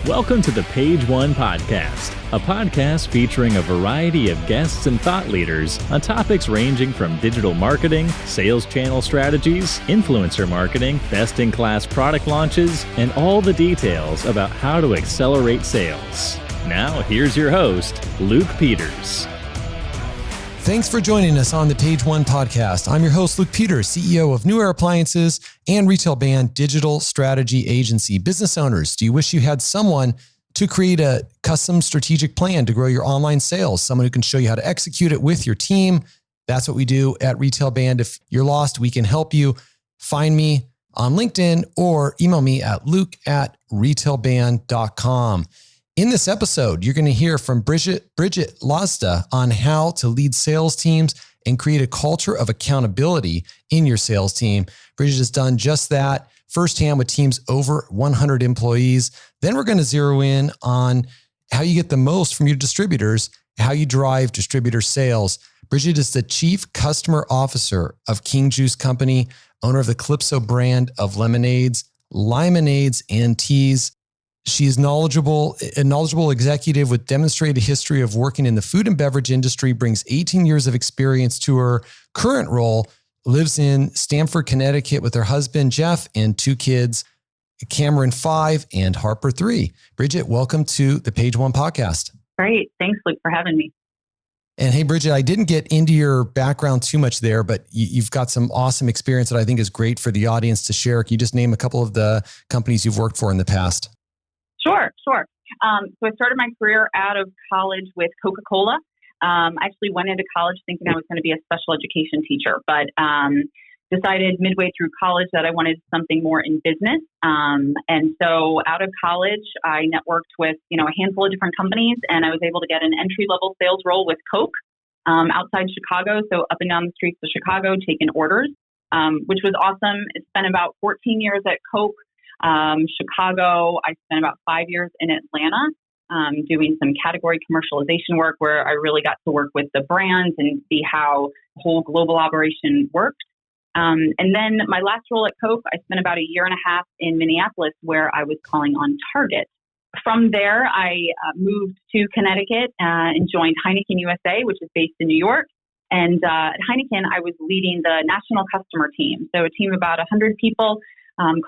Welcome to the Page One Podcast, a podcast featuring a variety of guests and thought leaders on topics ranging from digital marketing, sales channel strategies, influencer marketing, best-in-class product launches, and all the details about how to accelerate sales. Now, here's your host, Luke Peters. Thanks for joining us on the Page One Podcast. I'm your host, Luke Peters, CEO of New Era Appliances and retail band Digital Strategy Agency. Business owners, do you wish you had someone to create a custom strategic plan to grow your online sales? Someone who can show you how to execute it with your team? That's what we do at Retail Band. If you're lost, we can help you. Find me on LinkedIn or email me at luke@retailband.com. In this episode, you're going to hear from Bridget Lasda on how to lead sales teams and create a culture of accountability in your sales team. Bridget has done just that firsthand with teams over 100 employees. Then we're going to zero in on how you get the most from your distributors, how you drive distributor sales. Bridget is the Chief Customer Officer of King Juice Company, owner of the Calypso brand of lemonades, limeades, and teas. She is a knowledgeable executive with demonstrated history of working in the food and beverage industry, brings 18 years of experience to her current role, lives in Stamford, Connecticut with her husband, Jeff, and two kids, Cameron, 5, and Harper, 3. Bridget, welcome to the Page One Podcast. Great. Thanks, Luke, for having me. And hey, Bridget, I didn't get into your background too much there, but you've got some awesome experience that I think is great for the audience to share. Can you just name a couple of the companies you've worked for in the past? Sure. So I started my career out of college with Coca Cola. I actually went into college thinking I was going to be a special education teacher, but decided midway through college that I wanted something more in business. And so out of college, I networked with a handful of different companies, and I was able to get an entry-level sales role with Coke outside Chicago, so up and down the streets of Chicago, taking orders, which was awesome. I spent about 14 years at Coke. Chicago, I spent about 5 years in Atlanta doing some category commercialization work where I really got to work with the brands and see how the whole global operation worked. And then my last role at Coke, I spent about a year and a half in Minneapolis where I was calling on Target. From there, I moved to Connecticut and joined Heineken USA, which is based in New York. And at Heineken, I was leading the national customer team. So a team of about 100 people.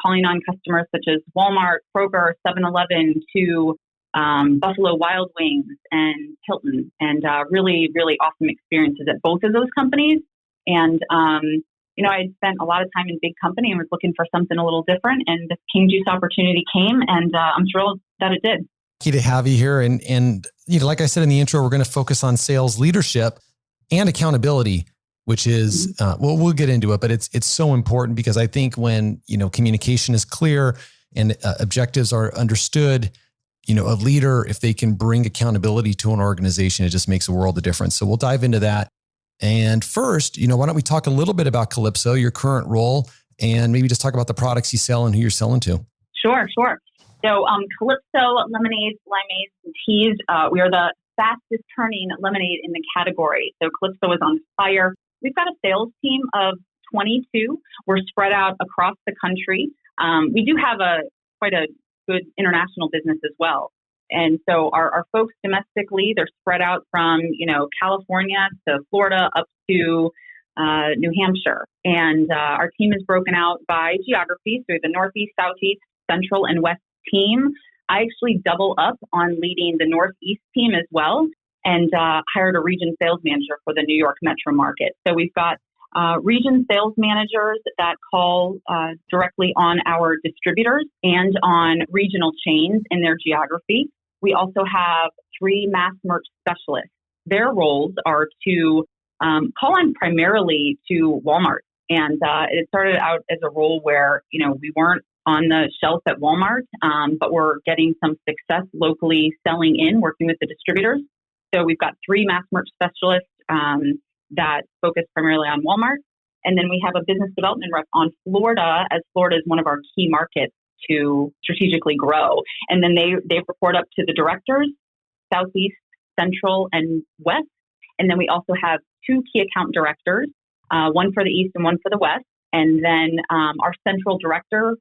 Calling on customers such as Walmart, Kroger, 7-Eleven, to Buffalo Wild Wings and Hilton, and really, really awesome experiences at both of those companies. And, I had spent a lot of time in big company and was looking for something a little different, and this King Juice opportunity came, and I'm thrilled that it did. Lucky to have you here. And like I said in the intro, we're going to focus on sales leadership and accountability, which is, we'll get into it, but it's so important because I think when, communication is clear and objectives are understood, a leader, if they can bring accountability to an organization, it just makes a world of difference. So we'll dive into that. And first, why don't we talk a little bit about Calypso, your current role, and maybe just talk about the products you sell and who you're selling to. Sure. So Calypso, lemonades, limeades, and teas, we are the fastest turning lemonade in the category. So Calypso is on fire. We've got a sales team of 22. We're spread out across the country. We do have quite a good international business as well. And so our folks domestically, they're spread out from, California to Florida up to New Hampshire. And our team is broken out by geography. So we have the Northeast, Southeast, Central, and West team. I actually double up on leading the Northeast team as well, and hired a region sales manager for the New York metro market. So we've got region sales managers that call directly on our distributors and on regional chains in their geography. We also have 3 mass merch specialists. Their roles are to call on primarily to Walmart. And it started out as a role where, we weren't on the shelf at Walmart, but we're getting some success locally selling in, working with the distributors. So we've got 3 mass merch specialists that focus primarily on Walmart. And then we have a business development rep on Florida, as Florida is one of our key markets to strategically grow. And then they report up to the directors, Southeast, Central, and West. And then we also have 2 key account directors, one for the East and one for the West. And then our central director,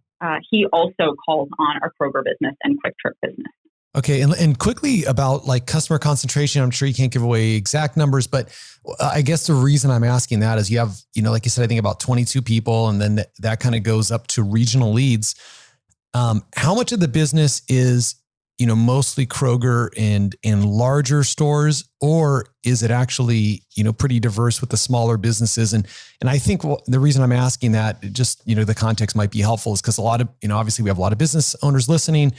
he also calls on our Kroger business and Quick Trip business. Okay. And quickly about like customer concentration, I'm sure you can't give away exact numbers, but I guess the reason I'm asking that is you have, like you said, I think about 22 people, and then that kind of goes up to regional leads. How much of the business is, mostly Kroger and in larger stores, or is it actually, pretty diverse with the smaller businesses? And I think the reason I'm asking that, just, the context might be helpful, is because a lot of, obviously we have a lot of business owners listening,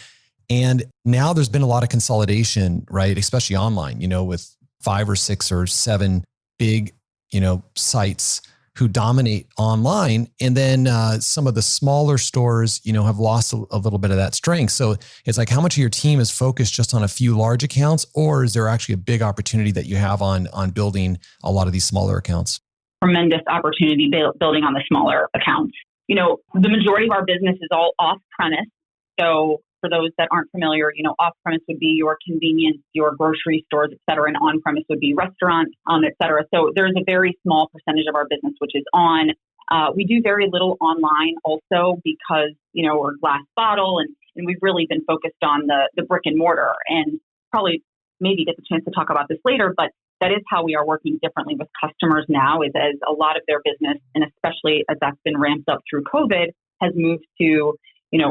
and now there's been a lot of consolidation, right? Especially online, with 5 or 6 or 7 big, sites who dominate online. And then some of the smaller stores, have lost a little bit of that strength. So it's like, how much of your team is focused just on a few large accounts, or is there actually a big opportunity that you have on building a lot of these smaller accounts? Tremendous opportunity building on the smaller accounts. The majority of our business is all off-premise. So for those that aren't familiar, off-premise would be your convenience, your grocery stores, et cetera, and on-premise would be restaurants, et cetera. So there's a very small percentage of our business which is on. We do very little online also because, we're glass bottle and we've really been focused on the brick and mortar, and probably maybe get the chance to talk about this later, but that is how we are working differently with customers now, is as a lot of their business, and especially as that's been ramped up through COVID, has moved to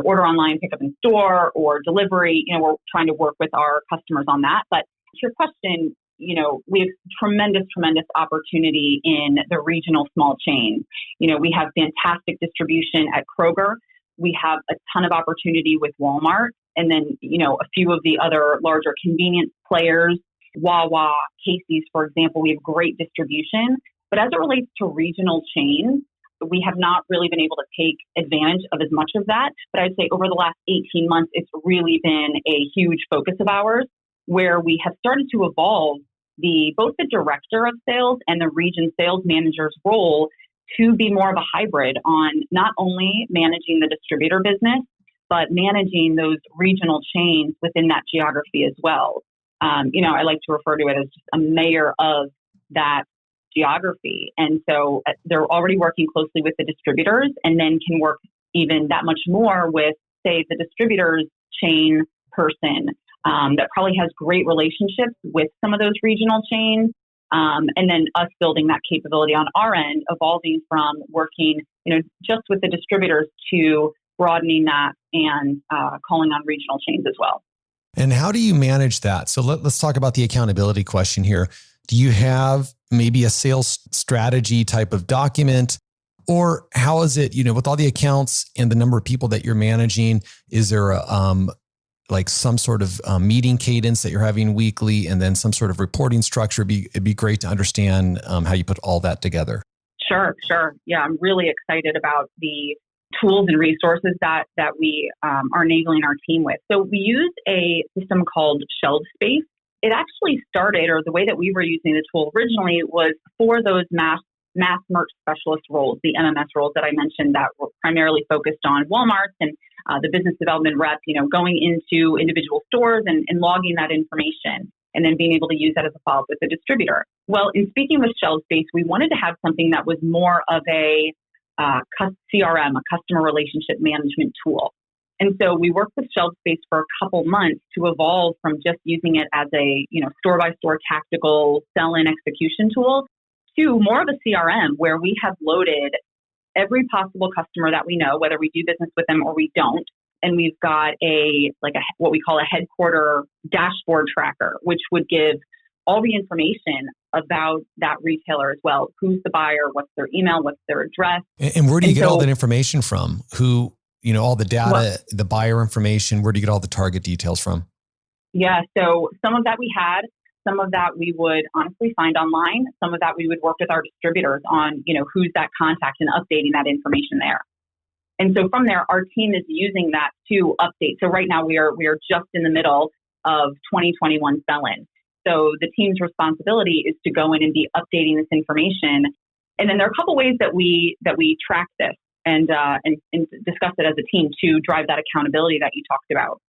order online, pick up in store, or delivery. We're trying to work with our customers on that. But to your question, we have tremendous opportunity in the regional small chains. We have fantastic distribution at Kroger. We have a ton of opportunity with Walmart, and then, a few of the other larger convenience players, Wawa, Casey's, for example. We have great distribution. But as it relates to regional chains, we have not really been able to take advantage of as much of that. But I'd say over the last 18 months, it's really been a huge focus of ours, where we have started to evolve both the director of sales and the region sales manager's role to be more of a hybrid on not only managing the distributor business, but managing those regional chains within that geography as well. I like to refer to it as just a mayor of that geography. And so they're already working closely with the distributors, and then can work even that much more with, say, the distributors chain person that probably has great relationships with some of those regional chains. And then us building that capability on our end, evolving from working, just with the distributors to broadening that and calling on regional chains as well. And how do you manage that? So let's talk about the accountability question here. Do you have maybe a sales strategy type of document, or how is it, with all the accounts and the number of people that you're managing, is there like some sort of meeting cadence that you're having weekly, and then some sort of reporting structure? It'd be great to understand how you put all that together. Sure. Yeah, I'm really excited about the tools and resources that we are enabling our team with. So we use a system called Shelf Space. It actually started, or the way that we were using the tool originally, was for those mass merch specialist roles, the MMS roles that I mentioned, that were primarily focused on Walmart and the business development rep, going into individual stores and logging that information, and then being able to use that as a follow-up with the distributor. Well, in speaking with Shelf Space, we wanted to have something that was more of a CRM, a customer relationship management tool. And so we worked with Shelf Space for a couple months to evolve from just using it as a, store-by-store tactical sell-in execution tool to more of a CRM, where we have loaded every possible customer that we know, whether we do business with them or we don't. And we've got what we call a headquarter dashboard tracker, which would give all the information about that retailer as well. Who's the buyer? What's their email? What's their address? And where do you get all that information from? Who, all the data, the buyer information, where do you get all the target details from? Yeah. So some of that we had, some of that we would honestly find online. Some of that we would work with our distributors on, who's that contact, and updating that information there. And so from there, our team is using that to update. So right now we are just in the middle of 2021 sell-in. So the team's responsibility is to go in and be updating this information. And then there are a couple ways that we track this and discuss it as a team to drive that accountability that you talked about.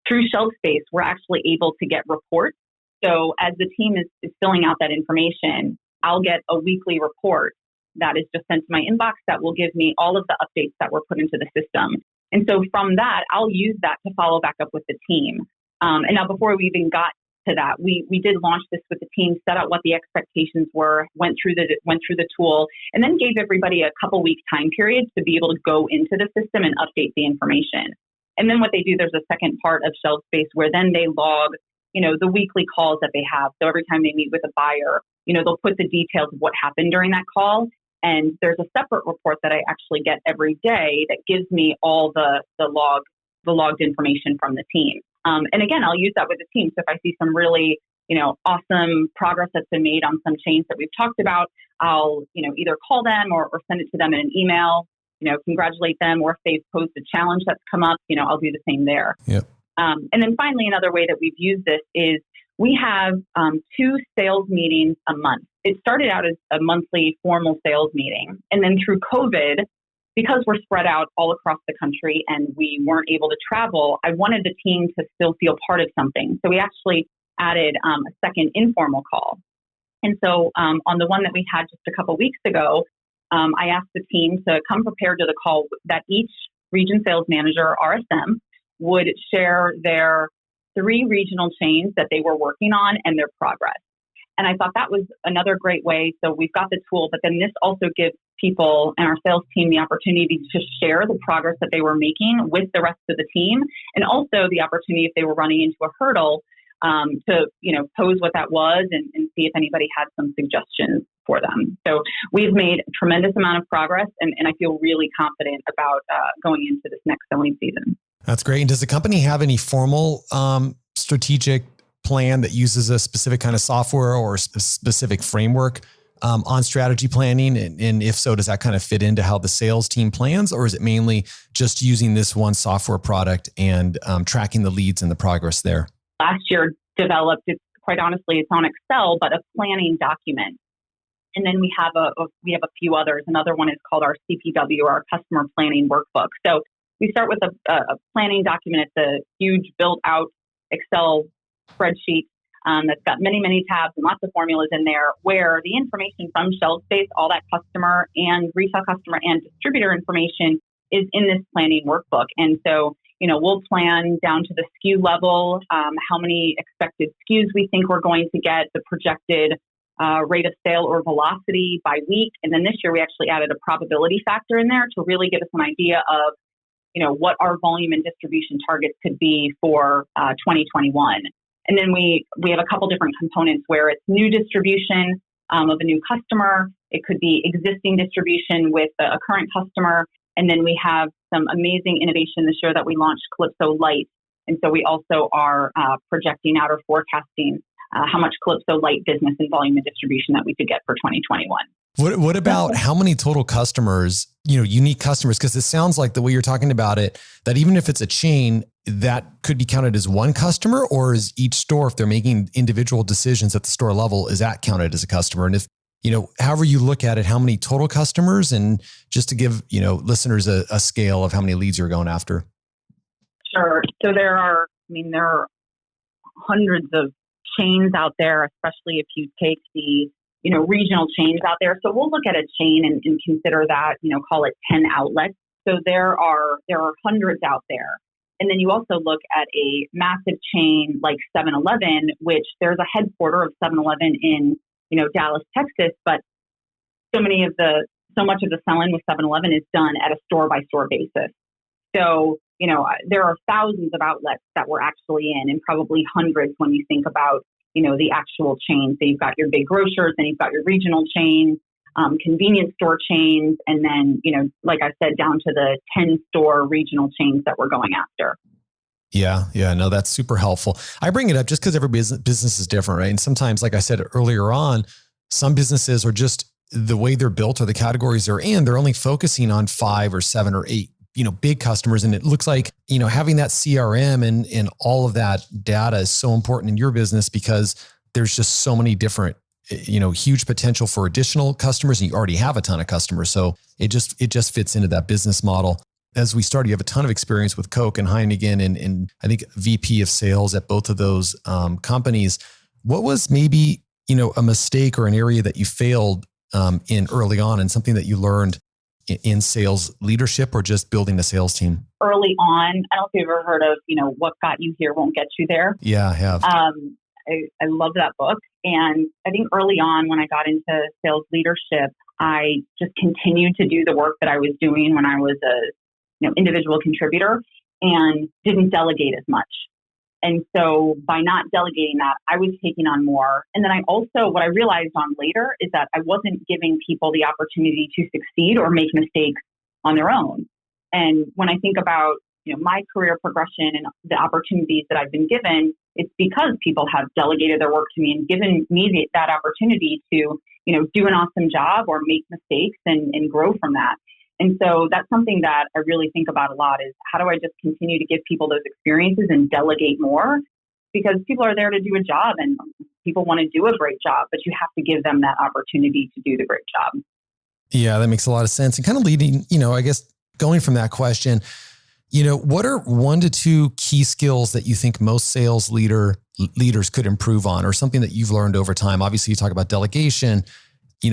Through Shelf Space, we're actually able to get reports. So as the team is filling out that information, I'll get a weekly report that is just sent to my inbox that will give me all of the updates that were put into the system. And so from that, I'll use that to follow back up with the team. And now before we even got to that, we did launch this with the team, set out what the expectations were, went through the tool, and then gave everybody a couple week time periods to be able to go into the system and update the information. And then what they do, there's a second part of shelf space where then they log, the weekly calls that they have. So every time they meet with a buyer, they'll put the details of what happened during that call. And there's a separate report that I actually get every day that gives me all the logged information from the team. And again, I'll use that with the team. So if I see some really, awesome progress that's been made on some chains that we've talked about, I'll, either call them or send it to them in an email, congratulate them, or if they've posed a challenge that's come up, I'll do the same there. Yep. And then finally, another way that we've used this is we have 2 sales meetings a month. It started out as a monthly formal sales meeting. And then through COVID, because we're spread out all across the country and we weren't able to travel, I wanted the team to still feel part of something. So we actually added a second informal call. And so on the one that we had just a couple weeks ago, I asked the team to come prepared to the call that each region sales manager, RSM, would share their 3 regional chains that they were working on and their progress. And I thought that was another great way. So we've got the tool, but then this also gives people and our sales team the opportunity to share the progress that they were making with the rest of the team, and also the opportunity if they were running into a hurdle to pose what that was and see if anybody had some suggestions for them. So we've made a tremendous amount of progress, and I feel really confident about going into this next selling season. That's great. And does the company have any formal strategic plan that uses a specific kind of software or a specific framework on strategy planning? And if so, does that kind of fit into how the sales team plans, or is it mainly just using this one software product and tracking the leads and the progress there? Last year developed, quite honestly, it's on Excel, but a planning document. And then we have a few others. Another one is called our CPW, our customer planning workbook. So we start with a planning document. It's a huge built out Excel spreadsheet that's got many, many tabs and lots of formulas in there, where the information from shelf space, all that customer and retail customer and distributor information is in this planning workbook. And so, we'll plan down to the SKU level, how many expected SKUs we think we're going to get, the projected rate of sale or velocity by week. And then this year we actually added a probability factor in there to really give us an idea of, what our volume and distribution targets could be for 2021. And then we have a couple different components where it's new distribution of a new customer. It could be existing distribution with a current customer. And then we have some amazing innovation this year that we launched, Calypso Light. And so we also are projecting out or forecasting how much Calypso Light business and volume and distribution that we could get for 2021. What about how many total customers, unique customers? Because it sounds like the way you're talking about it, that even if it's a chain, that could be counted as one customer, or is each store, if they're making individual decisions at the store level, is that counted as a customer? And if, however you look at it, how many total customers, and just to give, listeners a scale of how many leads you're going after. Sure. So there are hundreds of chains out there, especially if you take the regional chains out there. So we'll look at a chain and consider that, call it 10 outlets. So there are hundreds out there. And then you also look at a massive chain like 7-Eleven, which there's a headquarter of 7-Eleven in, Dallas, Texas, but so much of the selling with 7-Eleven is done at a store by store basis. So, there are thousands of outlets that we're actually in, and probably hundreds when you think about, the actual chains. So you've got your big grocers, and you've got your regional chains, convenience store chains, and then, like I said, down to the 10 store regional chains that we're going after. Yeah. No, that's super helpful. I bring it up just because every business is different, right? And sometimes, like I said earlier on, some businesses are just the way they're built or the categories they're in, they're only focusing on 5 or 7 or 8, big customers. And it looks like, having that CRM and all of that data is so important in your business, because there's just so many different, huge potential for additional customers, and you already have a ton of customers. So it just fits into that business model. As we started, you have a ton of experience with Coke and Heineken, and I think VP of sales at both of those companies. What was maybe, a mistake or an area that you failed in early on, and something that you learned in sales leadership or just building a sales team? Early on, I don't know if you've ever heard of, what got you here won't get you there. Yeah, I have. I love that book. And I think early on when I got into sales leadership, I just continued to do the work that I was doing when I was a individual contributor and didn't delegate as much. And so by not delegating that, I was taking on more. And then what I realized on later is that I wasn't giving people the opportunity to succeed or make mistakes on their own. And when I think about, my career progression and the opportunities that I've been given, it's because people have delegated their work to me and given me that opportunity to, do an awesome job or make mistakes and grow from that. And so that's something that I really think about a lot is how do I just continue to give people those experiences and delegate more? Because people are there to do a job and people want to do a great job, but you have to give them that opportunity to do the great job. Yeah, that makes a lot of sense. And kind of leading, I guess going from that question, what are 1 to 2 key skills that you think most sales leaders could improve on, or something that you've learned over time? Obviously, you talk about delegation.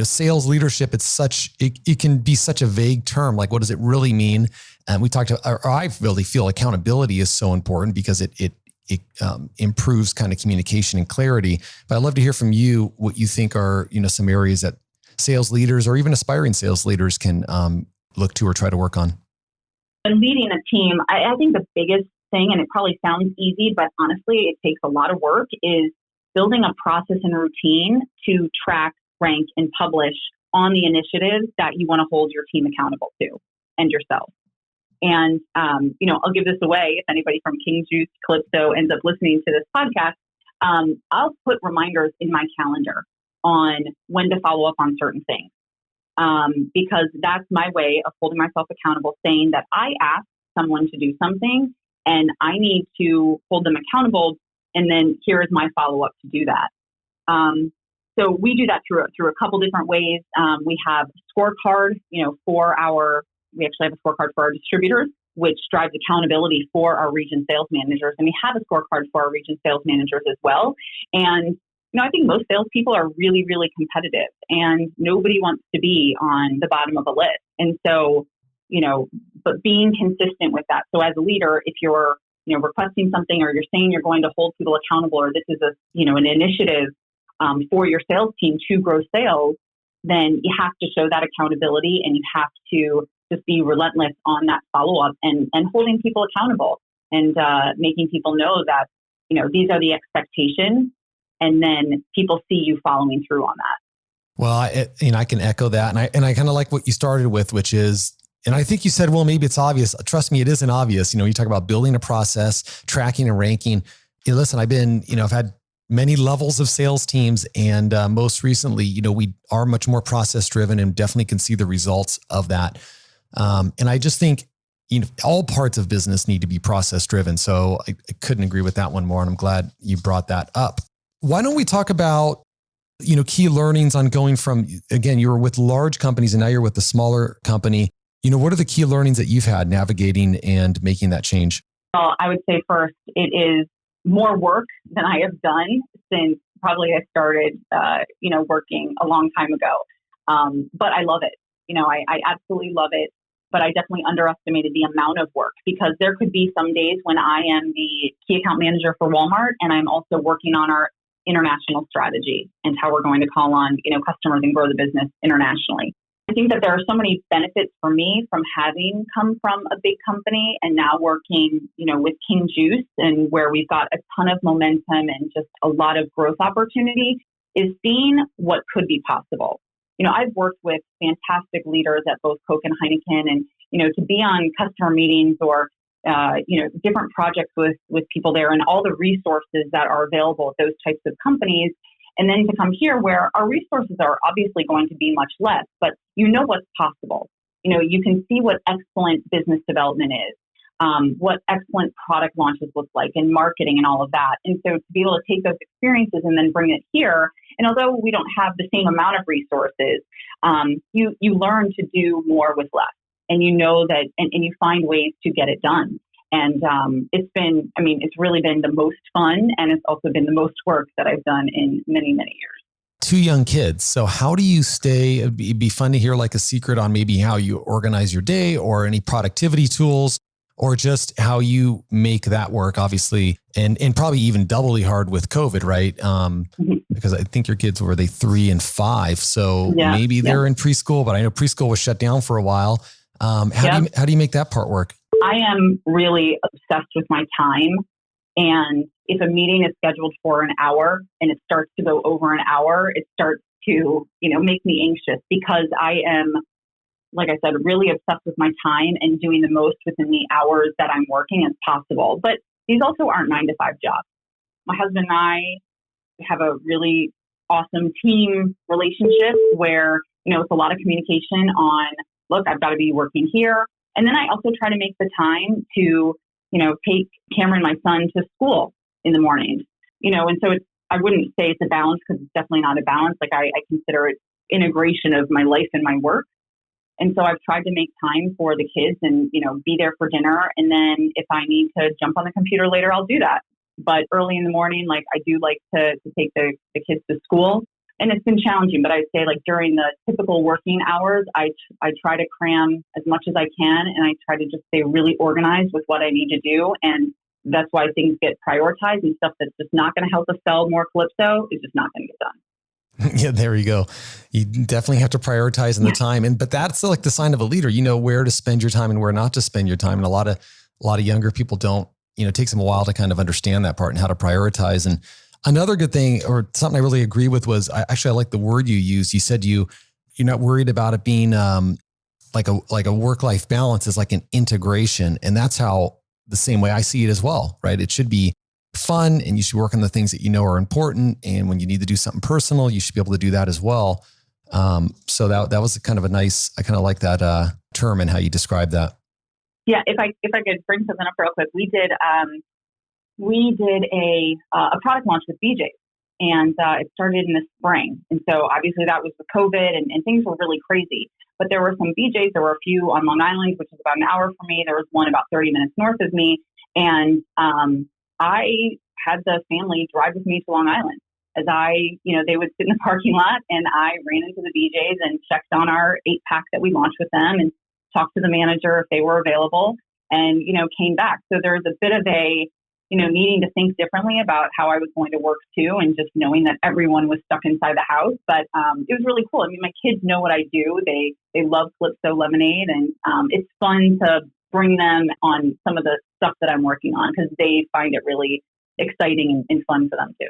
Sales leadership, it can be such a vague term. Like, what does it really mean? And I really feel accountability is so important because it improves kind of communication and clarity. But I'd love to hear from you what you think are, some areas that sales leaders or even aspiring sales leaders can look to or try to work on. And leading a team, I think the biggest thing, and it probably sounds easy, but honestly, it takes a lot of work, is building a process and routine to track, rank, and publish on the initiatives that you want to hold your team accountable to and yourself. And, I'll give this away if anybody from King Juice, Calypso ends up listening to this podcast. I'll put reminders in my calendar on when to follow up on certain things. Because that's my way of holding myself accountable, saying that I asked someone to do something and I need to hold them accountable. And then here is my follow-up to do that. So we do that through a couple different ways. We have a scorecard, we actually have a scorecard for our distributors, which drives accountability for our region sales managers. And we have a scorecard for our region sales managers as well. And I think most salespeople are really, really competitive and nobody wants to be on the bottom of a list. And so, but being consistent with that. So as a leader, if you're, requesting something or you're saying you're going to hold people accountable, or this is an initiative for your sales team to grow sales, then you have to show that accountability and you have to just be relentless on that follow-up and holding people accountable and making people know that, these are the expectations. And then people see you following through on that. Well, I can echo that. And I kind of like what you started with, which is, and I think you said, well, maybe it's obvious. Trust me, it isn't obvious. You talk about building a process, tracking and ranking. Listen, I've had many levels of sales teams. And most recently, we are much more process driven and definitely can see the results of that. And I just think, all parts of business need to be process driven. So I couldn't agree with that one more. And I'm glad you brought that up. Why don't we talk about, key learnings on going from, again, you were with large companies and now you're with a smaller company. What are the key learnings that you've had navigating and making that change? Well, I would say first, it is more work than I have done since probably I started, working a long time ago. But I love it. I absolutely love it. But I definitely underestimated the amount of work because there could be some days when I am the key account manager for Walmart and I'm also working on our international strategy and how we're going to call on, customers and grow the business internationally. I think that there are so many benefits for me from having come from a big company and now working, with King Juice and where we've got a ton of momentum and just a lot of growth opportunity is seeing what could be possible. I've worked with fantastic leaders at both Coke and Heineken and, to be on customer meetings or, different projects with people there and all the resources that are available at those types of companies. And then to come here where our resources are obviously going to be much less, but what's possible. You can see what excellent business development is, what excellent product launches look like and marketing and all of that. And so to be able to take those experiences and then bring it here, and although we don't have the same amount of resources, you learn to do more with less. And that, and you find ways to get it done. And it's really been the most fun and it's also been the most work that I've done in many, many years. two young kids. So how do you it'd be fun to hear like a secret on maybe how you organize your day or any productivity tools or just how you make that work, obviously, and probably even doubly hard with COVID, right? Because I think your kids were 3 and 5. So maybe they're in preschool, but I know preschool was shut down for a while. How do you make that part work? I am really obsessed with my time. And if a meeting is scheduled for an hour and it starts to go over an hour, it starts to, make me anxious because I am, like I said, really obsessed with my time and doing the most within the hours that I'm working as possible. But these also aren't 9 to 5 jobs. My husband and I have a really awesome team relationship where, it's a lot of communication on, look, I've got to be working here. And then I also try to make the time to, take Cameron, my son, to school in the morning, and so I wouldn't say it's a balance because it's definitely not a balance. Like I consider it integration of my life and my work. And so I've tried to make time for the kids and, be there for dinner. And then if I need to jump on the computer later, I'll do that. But early in the morning, I do like to take the kids to school. And it's been challenging, but I'd say during the typical working hours, I try to cram as much as I can. And I try to just stay really organized with what I need to do. And that's why things get prioritized, and stuff that's just not going to help us sell more Calypso is just not going to get done. Yeah, there you go. You definitely have to prioritize in the time. But that's like the sign of a leader. You know where to spend your time and where not to spend your time. And a lot of younger people don't, it takes them a while to kind of understand that part and how to prioritize. And another good thing, or something I really agree with, was I like the word you used. You said you're not worried about it being like a work-life balance, is like an integration. And that's how the same way I see it as well, right? It should be fun and you should work on the things that you know are important. And when you need to do something personal, you should be able to do that as well. So that was kind of I kind of like that term and how you describe that. Yeah, if I could bring something up real quick, we did a product launch with BJ's, and it started in the spring. And so obviously that was with COVID and things were really crazy. But there were some BJ's. There were a few on Long Island, which is about an hour from me. There was one about 30 minutes north of me. And I had the family drive with me to Long Island as they would sit in the parking lot, and I ran into the BJ's and checked on our 8-pack that we launched with them and talked to the manager if they were available and, came back. So there's a bit of a, needing to think differently about how I was going to work too, and just knowing that everyone was stuck inside the house. But it was really cool. I mean, my kids know what I do. They love Calypso lemonade, and it's fun to bring them on some of the stuff that I'm working on because they find it really exciting and fun for them too.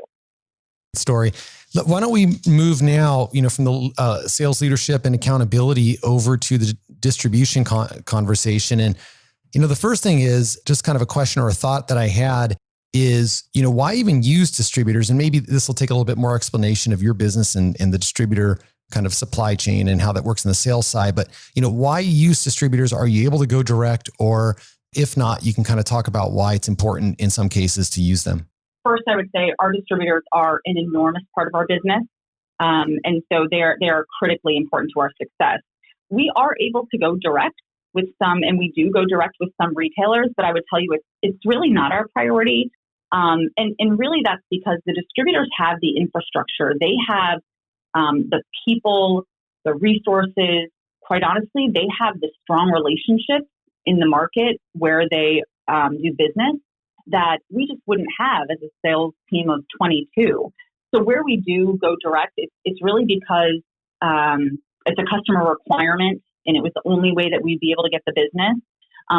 Story. Why don't we move now, from the sales leadership and accountability over to the distribution conversation. And, the first thing is just kind of a question or a thought that I had is, why even use distributors? And maybe this will take a little bit more explanation of your business and the distributor kind of supply chain and how that works in the sales side. But, why use distributors? Are you able to go direct? Or if not, you can kind of talk about why it's important in some cases to use them. First, I would say our distributors are an enormous part of our business. And so they are critically important to our success. We are able to go direct with some, and we do go direct with some retailers, but I would tell you it's really not our priority. And really that's because the distributors have the infrastructure. They have the people, the resources. Quite honestly, they have the strong relationships in the market where they do business that we just wouldn't have as a sales team of 22. So where we do go direct, it's really because it's a customer requirement and it was the only way that we'd be able to get the business.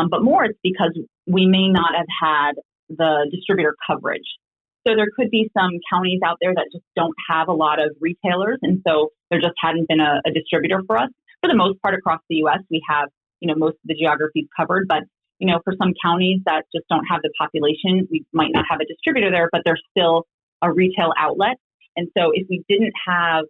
But more, it's because we may not have had the distributor coverage. So there could be some counties out there that just don't have a lot of retailers. And so there just hadn't been a distributor for us. For the most part across the U.S., we have, most of the geographies covered. But for some counties that just don't have the population, we might not have a distributor there, but there's still a retail outlet. And so if we didn't have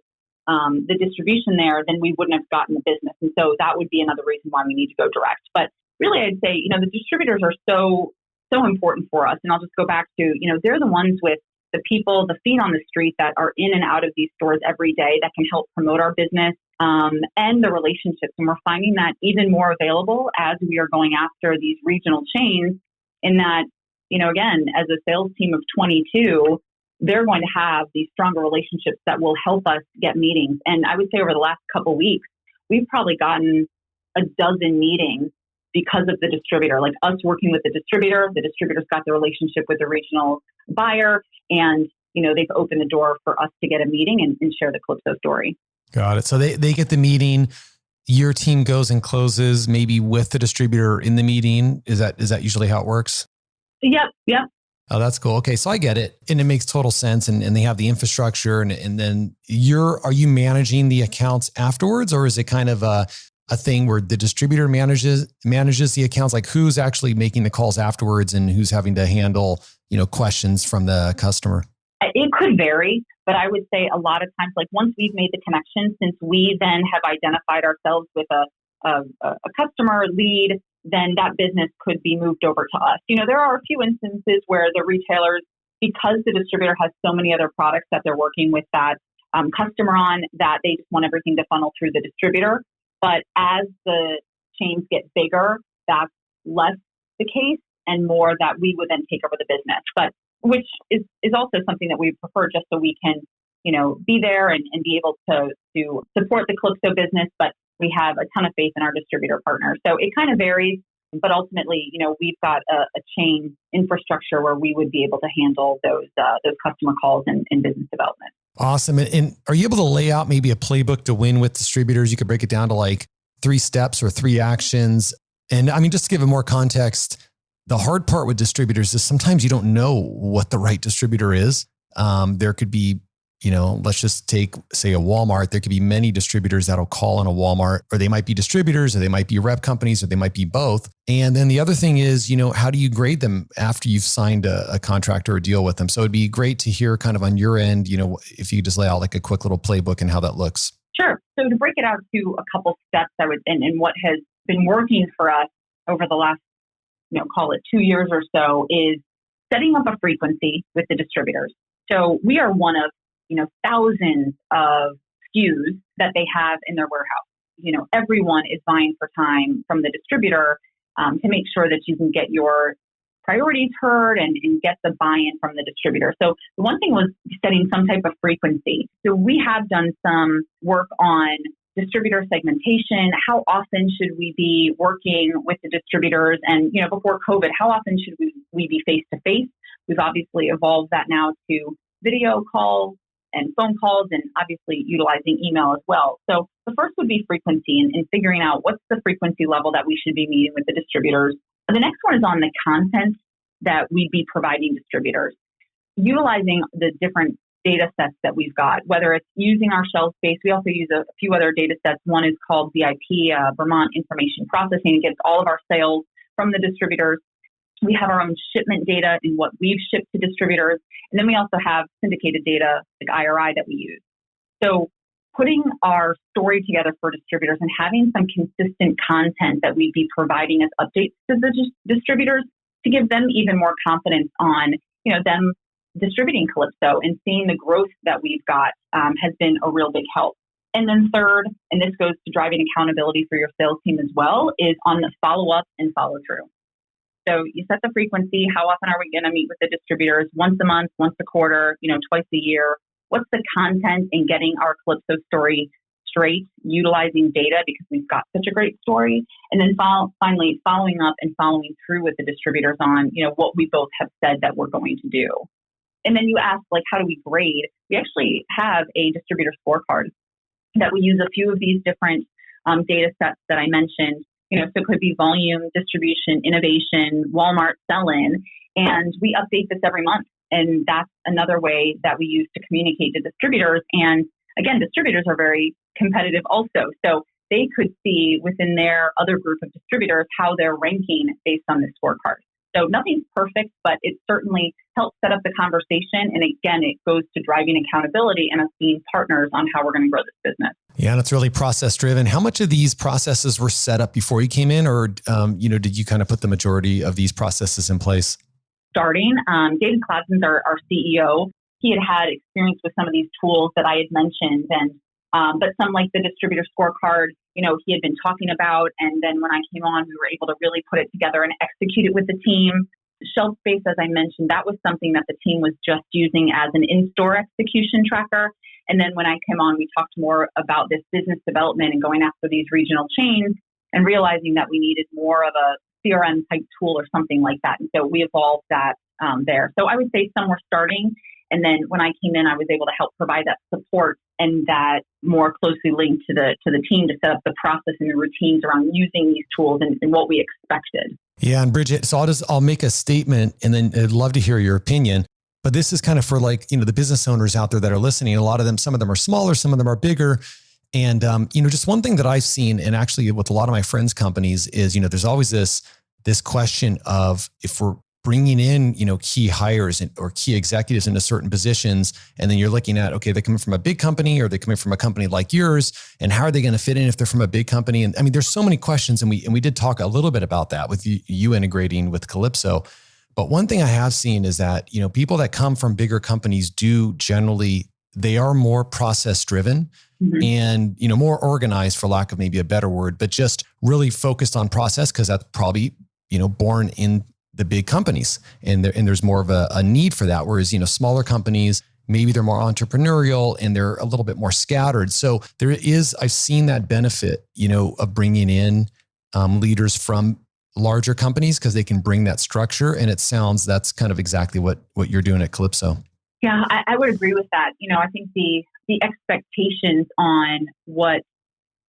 the distribution there, then we wouldn't have gotten the business. And so that would be another reason why we need to go direct. But really, I'd say, the distributors are so important for us. And I'll just go back to, they're the ones with the people, the feet on the street that are in and out of these stores every day that can help promote our business and the relationships. And we're finding that even more available as we are going after these regional chains in that, again, as a sales team of 22, they're going to have these stronger relationships that will help us get meetings. And I would say over the last couple of weeks, we've probably gotten a dozen meetings because of the distributor, like us working with the distributor's got the relationship with the regional buyer, and they've opened the door for us to get a meeting and share the Calypso story. Got it. So they get the meeting, your team goes and closes maybe with the distributor in the meeting. Is that usually how it works? Yep. Oh, that's cool. Okay. So I get it. And it makes total sense. And they have the infrastructure and then are you managing the accounts afterwards, or is it kind of a thing where the distributor manages the accounts? Like who's actually making the calls afterwards and who's having to handle, questions from the customer? It could vary, but I would say a lot of times, like once we've made the connection, since we then have identified ourselves with a customer lead, then that business could be moved over to us. There are a few instances where the retailers, because the distributor has so many other products that they're working with that customer on, that they just want everything to funnel through the distributor. But as the chains get bigger, that's less the case and more that we would then take over the business. But which is also something that we prefer, just so we can, be there and be able to support the Calypso business. But we have a ton of faith in our distributor partners. So it kind of varies, but ultimately, we've got a chain infrastructure where we would be able to handle those customer calls and business development. Awesome. And are you able to lay out maybe a playbook to win with distributors? You could break it down to like 3 steps or 3 actions. And I mean, just to give it more context, the hard part with distributors is sometimes you don't know what the right distributor is. There could be, let's just take, say, a Walmart. There could be many distributors that'll call on a Walmart, or they might be distributors, or they might be rep companies, or they might be both. And then the other thing is, how do you grade them after you've signed a contract or a deal with them? So it'd be great to hear kind of on your end, if you could just lay out like a quick little playbook and how that looks. Sure. So to break it out to a couple steps, and what has been working for us over the last, call it 2 years or so, is setting up a frequency with the distributors. So we are one of, thousands of SKUs that they have in their warehouse. Everyone is vying for time from the distributor to make sure that you can get your priorities heard and get the buy-in from the distributor. So the one thing was setting some type of frequency. So we have done some work on distributor segmentation. How often should we be working with the distributors? And, before COVID, how often should we be face-to-face? We've obviously evolved that now to video calls and phone calls, and obviously utilizing email as well. So the first would be frequency and figuring out what's the frequency level that we should be meeting with the distributors. The next one is on the content that we'd be providing distributors, utilizing the different data sets that we've got, whether it's using our shelf space. We also use a few other data sets. One is called VIP, Vermont Information Processing. It gets all of our sales from the distributors. We have our own shipment data in what we've shipped to distributors. And then we also have syndicated data like IRI that we use. So putting our story together for distributors and having some consistent content that we'd be providing as updates to the distributors to give them even more confidence on, them distributing Calypso and seeing the growth that we've got has been a real big help. And then third, and this goes to driving accountability for your sales team as well, is on the follow-up and follow-through. So you set the frequency. How often are we going to meet with the distributors? Once a month, once a quarter, twice a year. What's the content in getting our Calypso story straight, utilizing data because we've got such a great story? And then finally, following up and following through with the distributors on, what we both have said that we're going to do. And then you ask, how do we grade? We actually have a distributor scorecard that we use a few of these different data sets that I mentioned. So it could be volume, distribution, innovation, Walmart sell-in, and we update this every month. And that's another way that we use to communicate to distributors. And again, distributors are very competitive also. So they could see within their other group of distributors how they're ranking based on this scorecard. So nothing's perfect, but it certainly helps set up the conversation. And again, it goes to driving accountability and us being partners on how we're going to grow this business. Yeah, and it's really process driven. How much of these processes were set up before you came in, or did you kind of put the majority of these processes in place? Starting, David Kladson's our CEO. He had experience with some of these tools that I had mentioned, and but some like the distributor scorecard, he had been talking about. And then when I came on, we were able to really put it together and execute it with the team. Shelf space, as I mentioned, that was something that the team was just using as an in-store execution tracker. And then when I came on, we talked more about this business development and going after these regional chains and realizing that we needed more of a CRM type tool or something like that. And so we evolved that there. So I would say some were starting. And then when I came in, I was able to help provide that support and that more closely linked to the team to set up the process and the routines around using these tools and what we expected. Yeah. And Bridget, so I'll make a statement and then I'd love to hear your opinion. But this is kind of for the business owners out there that are listening. A lot of them, some of them are smaller, some of them are bigger. And, just one thing that I've seen, and actually with a lot of my friends' companies is, there's always this question of if we're bringing in, key hires or key executives into certain positions, and then you're looking at, okay, they're coming from a big company or they're coming from a company like yours, and how are they going to fit in if they're from a big company? And I mean, there's so many questions, and we did talk a little bit about that with you integrating with Calypso. But one thing I have seen is that, people that come from bigger companies they are more process driven. Mm-hmm. And, more organized, for lack of maybe a better word, but just really focused on process because that's probably, born in the big companies and there's more of a need for that. Whereas, smaller companies, maybe they're more entrepreneurial and they're a little bit more scattered. So I've seen that benefit, of bringing in leaders from larger companies because they can bring that structure. And it sounds that's kind of exactly what you're doing at Calypso. Yeah, I would agree with that. I think the expectations on what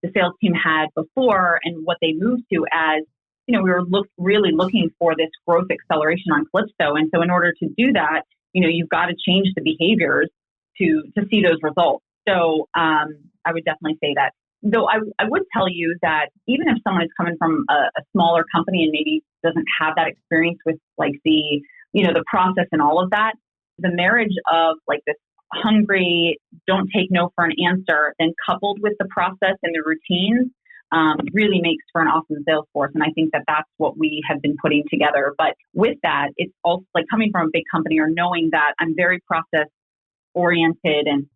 the sales team had before and what they moved to as, we were really looking for this growth acceleration on Calypso. And so in order to do that, you've got to change the behaviors to see those results. So I would definitely say that. Though I would tell you that even if someone is coming from a smaller company and maybe doesn't have that experience with the process and all of that, the marriage of this hungry, don't take no for an answer, then coupled with the process and the routines, really makes for an awesome sales force. And I think that that's what we have been putting together. But with that, it's also coming from a big company or knowing that I'm very process oriented. And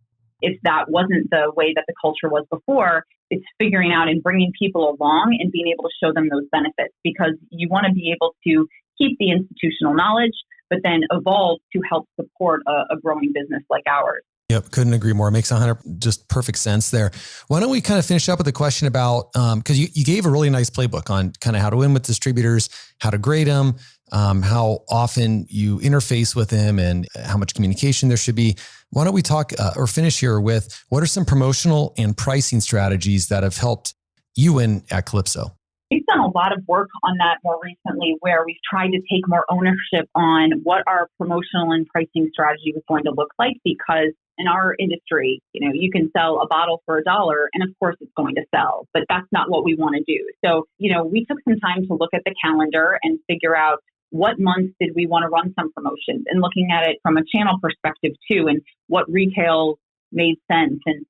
if that wasn't the way that the culture was before, it's figuring out and bringing people along and being able to show them those benefits, because you want to be able to keep the institutional knowledge, but then evolve to help support a growing business like ours. Yep. Couldn't agree more. It makes just perfect sense there. Why don't we kind of finish up with a question about, because you gave a really nice playbook on kind of how to win with distributors, how to grade them, how often you interface with them and how much communication there should be. Why don't we talk or finish here with what are some promotional and pricing strategies that have helped you at Calypso? We've done a lot of work on that more recently, where we've tried to take more ownership on what our promotional and pricing strategy was going to look like, because in our industry, you can sell a bottle for $1 and of course it's going to sell, but that's not what we want to do. So, we took some time to look at the calendar and figure out what months did we want to run some promotions, and looking at it from a channel perspective too, and what retail made sense, and,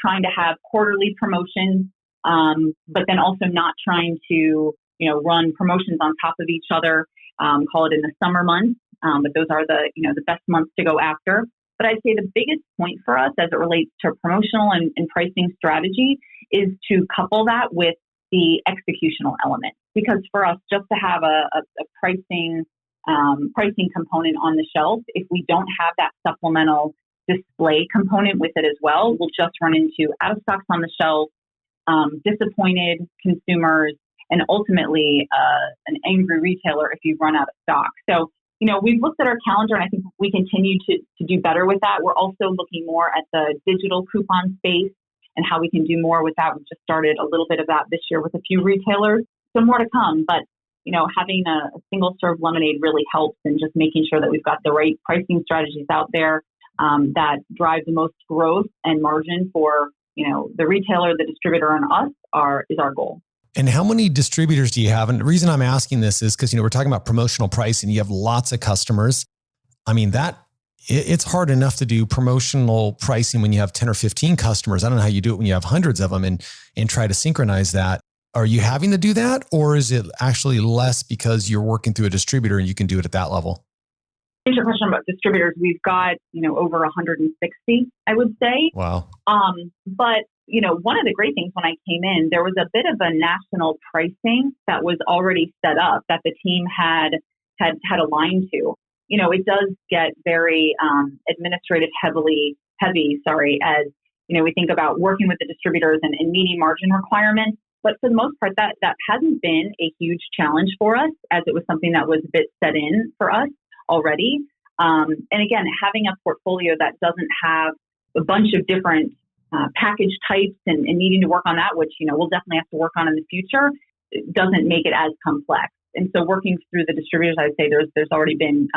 trying to have quarterly promotions, but then also not trying to, run promotions on top of each other, call it in the summer months. But those are the best months to go after. But I'd say the biggest point for us as it relates to promotional and pricing strategy is to couple that with the executional element. Because for us, just to have a pricing component on the shelf, if we don't have that supplemental display component with it as well, we'll just run into out of stocks on the shelf, disappointed consumers, and ultimately an angry retailer if you run out of stock. So, we've looked at our calendar, and I think we continue to do better with that. We're also looking more at the digital coupon space and how we can do more with that. We've just started a little bit of that this year with a few retailers. So more to come, but having a single serve lemonade really helps, and just making sure that we've got the right pricing strategies out there that drive the most growth and margin for the retailer, the distributor, and us is our goal. And how many distributors do you have? And the reason I'm asking this is because, we're talking about promotional pricing. You have lots of customers. I mean, it's hard enough to do promotional pricing when you have 10 or 15 customers. I don't know how you do it when you have hundreds of them and try to synchronize that. Are you having to do that? Or is it actually less because you're working through a distributor and you can do it at that level? Here's your question about distributors. We've got, over 160, I would say. Wow. But one of the great things when I came in, there was a bit of a national pricing that was already set up that the team had had aligned to. It does get very administrative heavy, as, we think about working with the distributors and meeting margin requirements. But for the most part, that hasn't been a huge challenge for us, as it was something that was a bit set in for us already. And again, having a portfolio that doesn't have a bunch of different package types and needing to work on that, which, we'll definitely have to work on in the future, doesn't make it as complex. And so working through the distributors, I'd say there's already been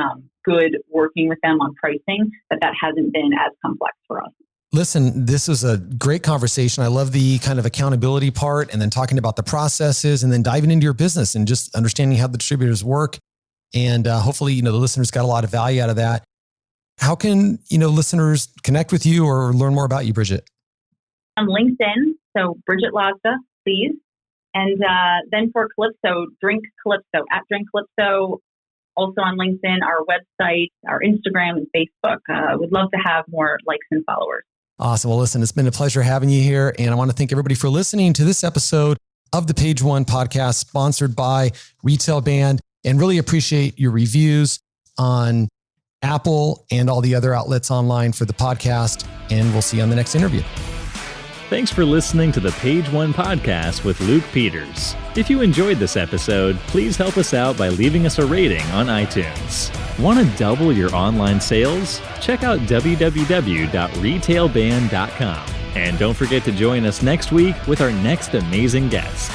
good working with them on pricing, that hasn't been as complex for us. Listen, this is a great conversation. I love the kind of accountability part, and then talking about the processes, and then diving into your business and just understanding how the distributors work. And hopefully, the listeners got a lot of value out of that. How can, listeners connect with you or learn more about you, Bridget? On LinkedIn, so Bridget Lasda, please. And then for Calypso, Drink Calypso, @Drink Calypso. Also on LinkedIn, our website, our Instagram, and Facebook. Would love to have more likes and followers. Awesome. Well, listen, it's been a pleasure having you here. And I want to thank everybody for listening to this episode of the Page One podcast, sponsored by Retail Band, and really appreciate your reviews on Apple and all the other outlets online for the podcast. And we'll see you on the next interview. Thanks for listening to the Page One podcast with Luke Peters. If you enjoyed this episode, please help us out by leaving us a rating on iTunes. Want to double your online sales? Check out www.retailband.com. And don't forget to join us next week with our next amazing guest.